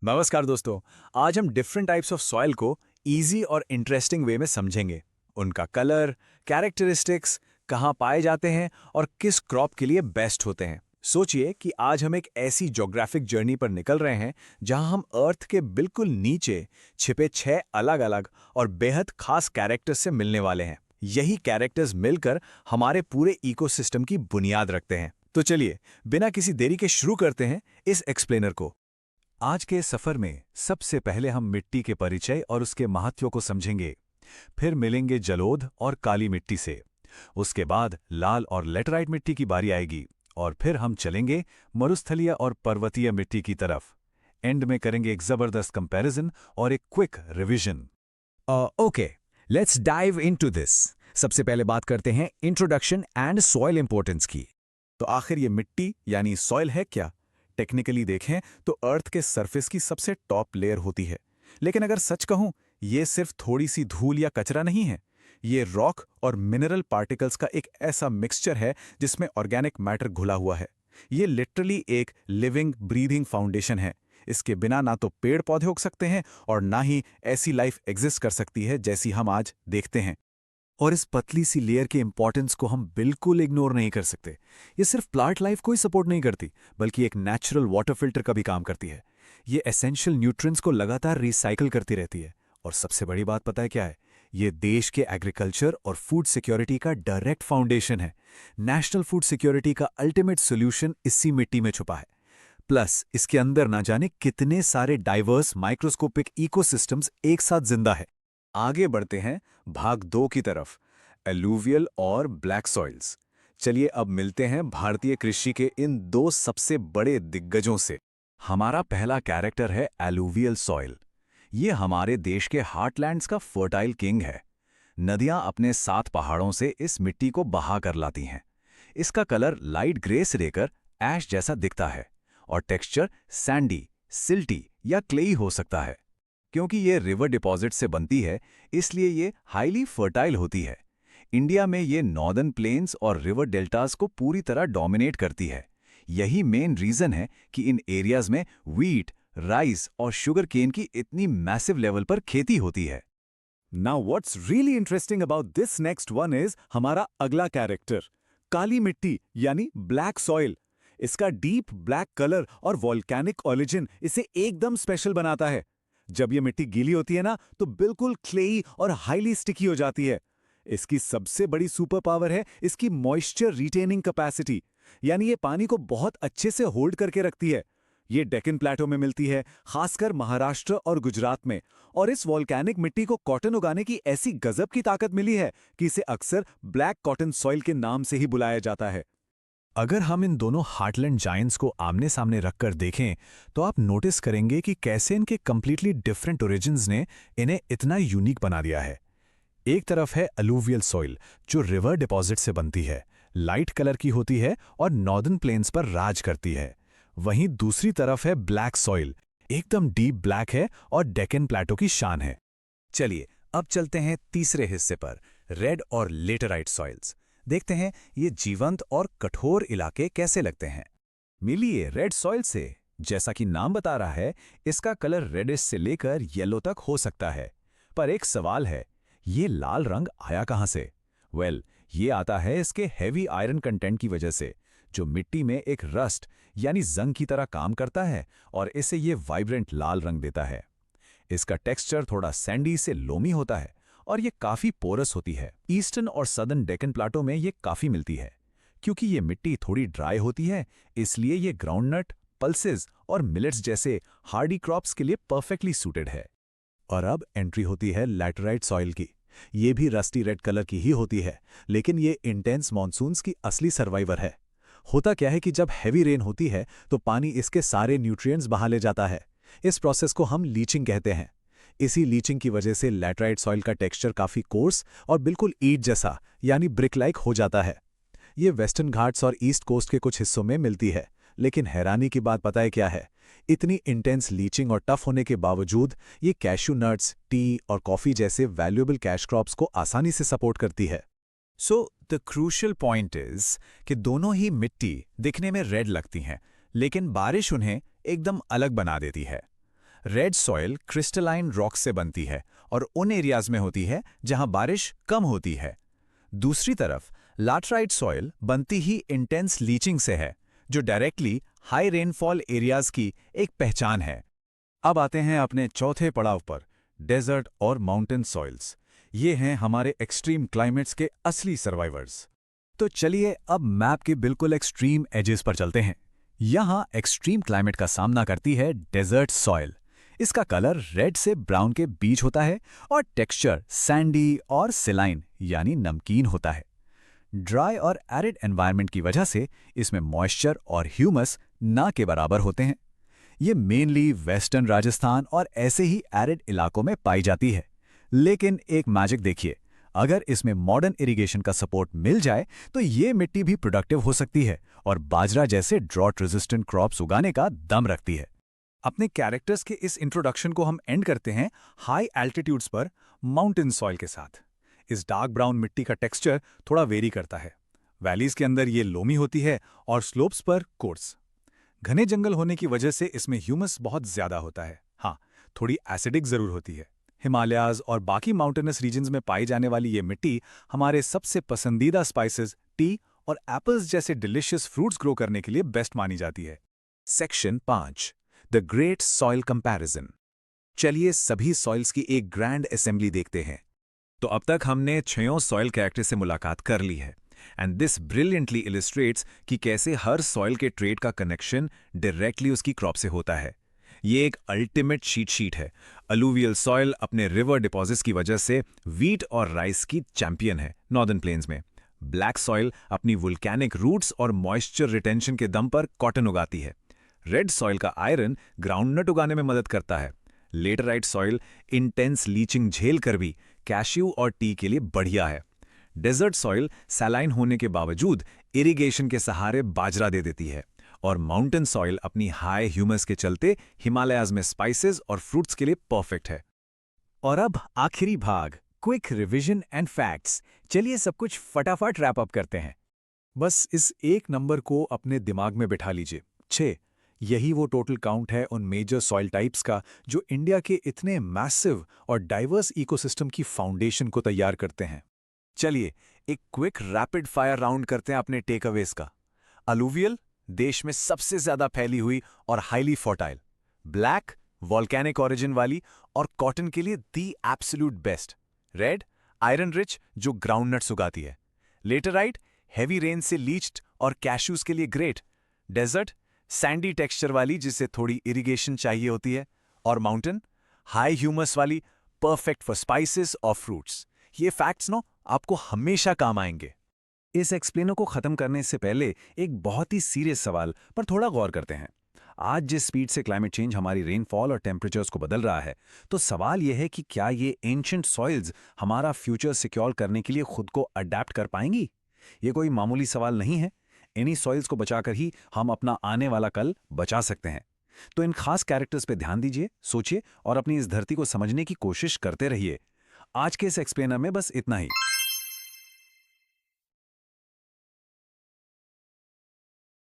नमस्कार दोस्तों। आज हम डिफरेंट टाइप्स ऑफ सॉइल को इजी और इंटरेस्टिंग वे में समझेंगे। उनका कलर, कैरेक्टरिस्टिक्स, कहाँ पाए जाते हैं और किस क्रॉप के लिए बेस्ट होते हैं। सोचिए कि आज हम एक ऐसी ज्योग्राफिक जर्नी पर निकल रहे हैं जहां हम अर्थ के बिल्कुल नीचे छिपे 6 अलग-अलग और बेहद खास कैरेक्टर्स से मिलने वाले हैं। यही कैरेक्टर्स मिलकर हमारे पूरे इकोसिस्टम की बुनियाद रखते हैं। तो चलिए, बिना किसी देरी के शुरू करते हैं इस एक्सप्लेनर को। आज के सफर में सबसे पहले हम मिट्टी के परिचय और उसके महत्व को समझेंगे। फिर मिलेंगे जलोढ़ और काली मिट्टी से। उसके बाद लाल और लेटराइट मिट्टी की बारी आएगी और फिर हम चलेंगे मरुस्थलीय और पर्वतीय मिट्टी की तरफ। एंड में करेंगे एक जबरदस्त कंपैरिजन और एक quick revision. Okay, let's dive into this. सबसे पहले बात करते हैं इंट्रोडक्शन एंड सॉइल इंपॉर्टेंस की। तो आखिर ये मिट्टी यानी सॉइल है क्या? टेक्निकली देखें तो अर्थ के सरफेस की सबसे टॉप लेयर होती है। लेकिन अगर सच कहूं, ये सिर्फ थोड़ी सी धूल या कचरा नहीं है। ये रॉक और मिनरल पार्टिकल्स का एक ऐसा मिक्सचर है जिसमें ऑर्गेनिक मैटर घुला हुआ है। ये लिटरली एक लिविंग ब्रीदिंग फाउंडेशन है। इसके बिना ना तो पेड़ पौधे उग सकते हैं और ना ही ऐसी लाइफ एग्जिस्ट कर सकती है जैसी हम आज देखते हैं। और इस पतली सी लेयर के इंपॉर्टेंस को हम बिल्कुल इग्नोर नहीं कर सकते। ये सिर्फ प्लांट लाइफ को ही सपोर्ट नहीं करती, बल्कि एक नेचुरल वाटर फिल्टर का भी काम करती है। ये एसेंशियल न्यूट्रिएंट्स को लगातार रिसाइकिल करती रहती है। और सबसे बड़ी बात पता है क्या है? ये देश के एग्रीकल्चर और फूड सिक्योरिटी का डायरेक्ट फाउंडेशन है। नेशनल फूड सिक्योरिटी का अल्टीमेट सोल्यूशन इसी मिट्टी में छुपा है। प्लस इसके अंदर ना जाने कितने सारे डाइवर्स माइक्रोस्कोपिक इकोसिस्टम्स एक साथ जिंदा है। आगे बढ़ते हैं भाग 2 की तरफ, एलुवियल और ब्लैक सॉइल्स। चलिए अब मिलते हैं भारतीय कृषि के इन दो सबसे बड़े दिग्गजों से। हमारा पहला कैरेक्टर है एलुवियल सॉइल। ये हमारे देश के हार्टलैंड्स का फर्टाइल किंग है। नदियां अपने 7 पहाड़ों से इस मिट्टी को बहा कर लाती हैं। इसका कलर लाइट ग्रे से लेकर ऐश जैसा दिखता है और टेक्सचर सैंडी, सिल्टी या क्लेई हो सकता है। क्योंकि ये रिवर डिपॉजिट से बनती है, इसलिए ये हाईली फर्टाइल होती है। इंडिया में ये नॉर्दर्न प्लेन्स और रिवर डेल्टास को पूरी तरह डोमिनेट करती है। यही मेन रीजन है कि इन एरियाज में व्हीट, राइस और शुगर केन की इतनी मैसिव लेवल पर खेती होती है। Now what's really interesting about this next one is हमारा अगला कैरेक्टर, काली मिट्टी यानी ब्लैक सॉइल। इसका डीप ब्लैक कलर और वॉल्केनिक ओरिजिन इसे एकदम स्पेशल बनाता है। जब ये मिट्टी गीली होती है ना, तो बिल्कुल क्लेई और हाईली स्टिकी हो जाती है। इसकी सबसे बड़ी सुपर पावर है इसकी मॉइस्चर रिटेनिंग कैपेसिटी, यानी ये पानी को बहुत अच्छे से होल्ड करके रखती है। ये डेक्कन प्लेटो में मिलती है, खासकर महाराष्ट्र और गुजरात में। और इस वॉल्केनिक मिट्टी को कॉटन उगाने की ऐसी गजब की ताकत मिली है कि इसे अक्सर ब्लैक कॉटन सॉइल के नाम से ही बुलाया जाता है। अगर हम इन दोनों हार्टलैंड जायंट्स को आमने सामने रखकर देखें, तो आप नोटिस करेंगे कि कैसे इनके कंप्लीटली डिफरेंट ओरिजिन्स ने इन्हें इतना यूनिक बना दिया है। एक तरफ है अलूवियल सॉइल, जो रिवर डिपॉजिट से बनती है, लाइट कलर की होती है और नॉर्दर्न प्लेन्स पर राज करती है। वहीं दूसरी तरफ है ब्लैक सॉइल, एकदम डीप ब्लैक है और डेक्कन प्लेटो की शान है। चलिए अब चलते हैं तीसरे हिस्से पर, रेड और लेटराइट सॉइल्स। देखते हैं ये जीवंत और कठोर इलाके कैसे लगते हैं। मिलिए रेड सॉइल से। जैसा कि नाम बता रहा है, इसका कलर रेडिश से लेकर येलो तक हो सकता है। पर एक सवाल है, ये लाल रंग आया कहां से? ये आता है इसके हैवी आयरन कंटेंट की वजह से, जो मिट्टी में एक रस्ट यानी जंग की तरह काम करता है और इसे ये वाइब्रेंट लाल रंग देता है। इसका टेक्सचर थोड़ा सैंडी से लोमी होता है और ये काफी पोरस होती है। ईस्टर्न और सदर्न डेक्कन प्लाटो में ये काफी मिलती है। क्योंकि ये मिट्टी थोड़ी ड्राई होती है, इसलिए ये ग्राउंडनट, पल्सेस और मिलेट्स जैसे हार्डी क्रॉप्स के लिए परफेक्टली सूटेड है। और अब एंट्री होती है लैटराइट सॉइल की। ये भी रस्टी रेड कलर की ही होती है, लेकिन ये इंटेंस मॉनसून्स की असली सर्वाइवर है। होता क्या है कि जब हैवी रेन होती है तो पानी इसके सारे न्यूट्रिएंट्स बहा ले जाता है। इस प्रोसेस को हम लीचिंग कहते हैं। इसी लीचिंग की वजह से लैटराइट सॉइल का टेक्सचर काफी कोर्स और बिल्कुल ईट जैसा यानी ब्रिक लाइक हो जाता है। ये वेस्टर्न घाट्स और ईस्ट कोस्ट के कुछ हिस्सों में मिलती है, लेकिन हैरानी की बात पता है क्या है? इतनी इंटेंस लीचिंग और टफ होने के बावजूद ये कैश्यू नट्स, टी और कॉफी जैसे वैल्यूएबल कैश क्रॉप्स को आसानी से सपोर्ट करती है। So the crucial point is कि दोनों ही मिट्टी दिखने में रेड लगती हैं, लेकिन बारिश उन्हें एकदम अलग बना देती है। रेड सॉइल क्रिस्टलाइन रॉक से बनती है और उन एरियाज में होती है जहां बारिश कम होती है। दूसरी तरफ लैटराइट सॉइल बनती ही इंटेंस लीचिंग से है, जो डायरेक्टली हाई रेनफॉल एरियाज की एक पहचान है। अब आते हैं अपने चौथे पड़ाव पर, डेजर्ट और माउंटेन सॉइल्स। ये हैं हमारे एक्सट्रीम क्लाइमेट्स के असली सर्वाइवर्स। तो चलिए अब मैप के बिल्कुल एक्सट्रीम एजेस पर चलते हैं। यहाँ एक्सट्रीम क्लाइमेट का सामना करती है डेजर्ट सॉइल। इसका कलर रेड से ब्राउन के बीच होता है और टेक्सचर सैंडी और सिलाइन यानी नमकीन होता है। ड्राई और एरिड एनवायरनमेंट की वजह से इसमें मॉइस्चर और ह्यूमस ना के बराबर होते हैं। ये मेनली वेस्टर्न राजस्थान और ऐसे ही एरिड इलाकों में पाई जाती है। लेकिन एक मैजिक देखिए, अगर इसमें मॉडर्न इरिगेशन का सपोर्ट मिल जाए तो ये मिट्टी भी प्रोडक्टिव हो सकती है और बाजरा जैसे ड्रॉट रेजिस्टेंट क्रॉप्स उगाने का दम रखती है। अपने कैरेक्टर्स के इस इंट्रोडक्शन को हम एंड करते हैं हाई एल्टीट्यूड्स पर माउंटेन सॉइल के साथ। इस डार्क ब्राउन मिट्टी का टेक्सचर थोड़ा वेरी करता है। वैलीज के अंदर ये लोमी होती है और स्लोप्स पर कोर्स। घने जंगल होने की वजह से इसमें ह्यूमस बहुत ज्यादा होता है। हाँ, थोड़ी एसिडिक जरूर होती है। हिमालयाज और बाकी माउंटेनस रीजन्स में पाई जाने वाली ये मिट्टी हमारे सबसे पसंदीदा स्पाइसेस, टी और एप्पल्स जैसे डिलिशियस फ्रूट्स ग्रो करने के लिए बेस्ट मानी जाती है। Section 5, the great soil comparison. चलिए सभी सॉइल्स की एक ग्रैंड असेंबली देखते हैं। तो अब तक हमने 6 सॉइल कैरेक्टर से मुलाकात कर ली है, एंड दिस ब्रिलियंटली इलिस्ट्रेट्स कि कैसे हर सॉइल के ट्रेड का कनेक्शन डायरेक्टली उसकी क्रॉप से होता है। ये एक अल्टीमेट शीट है। अलूवियल सॉइल अपने रिवर डिपॉजिट्स की वजह से वीट और राइस की चैंपियन है नॉर्दर्न प्लेन्स में। ब्लैक सॉइल अपनी वुल्कैनिक रूट्स और मॉइस्चर रिटेंशन के दम पर कॉटन उगाती है। रेड सॉइल का आयरन ग्राउंडनट उगाने में मदद करता है। लेटराइट सॉइल इंटेंस लीचिंग झेल कर भी कैश्यू और टी के लिए बढ़िया है। डेजर्ट सॉइल सैलाइन होने के बावजूद इरिगेशन के सहारे बाजरा दे देती है। और माउंटेन सॉइल अपनी हाई ह्यूमस के चलते हिमालयाज में स्पाइसेस और फ्रूट्स के लिए परफेक्ट है। और अब आखिरी भाग, क्विक रिवीजन एंड फैक्ट्स। चलिए सब कुछ फटाफट रैप अप करते हैं। बस इस एक नंबर को अपने दिमाग में बिठा लीजिए, 6। यही वो टोटल काउंट है उन मेजर सॉइल टाइप्स का जो इंडिया के इतने मैसिव और डाइवर्स इकोसिस्टम की फाउंडेशन को तैयार करते हैं। चलिए एक क्विक रैपिड फायर राउंड करते हैं अपने टेकअवेज का। अलूवियल, देश में सबसे ज्यादा फैली हुई और highly fertile. Black, volcanic origin वाली और कॉटन के लिए the absolute best. Red, iron rich जो ग्राउंडनट्स उगाती है। लेटराइट, हेवी रेन से लीच्ड और कैश्यूज के लिए ग्रेट। डेजर्ट, सैंडी टेक्सचर वाली जिसे थोड़ी इरिगेशन चाहिए होती है। और माउंटेन, हाई ह्यूमस वाली, परफेक्ट फॉर स्पाइसेस और फ्रूट्स। ये फैक्ट्स आपको हमेशा काम आएंगे। इस एक्सप्लेनर को खत्म करने से पहले एक बहुत ही सीरियस सवाल पर थोड़ा गौर करते हैं। आज जिस स्पीड से क्लाइमेट चेंज हमारी रेनफॉल और टेम्परेचर्स को बदल रहा है, तो सवाल यह है कि क्या ये एंशिएंट सॉइल्स हमारा फ्यूचर सिक्योर करने के लिए खुद को अडेप्ट कर पाएंगी? ये कोई मामूली सवाल नहीं है। इन्हीं सॉइल्स को बचाकर ही हम अपना आने वाला कल बचा सकते हैं। तो इन खास कैरेक्टर्स पे ध्यान दीजिए, सोचिए और अपनी इस धरती को समझने की कोशिश करते रहिए। आज के इस एक्सप्लेनर में बस इतना ही।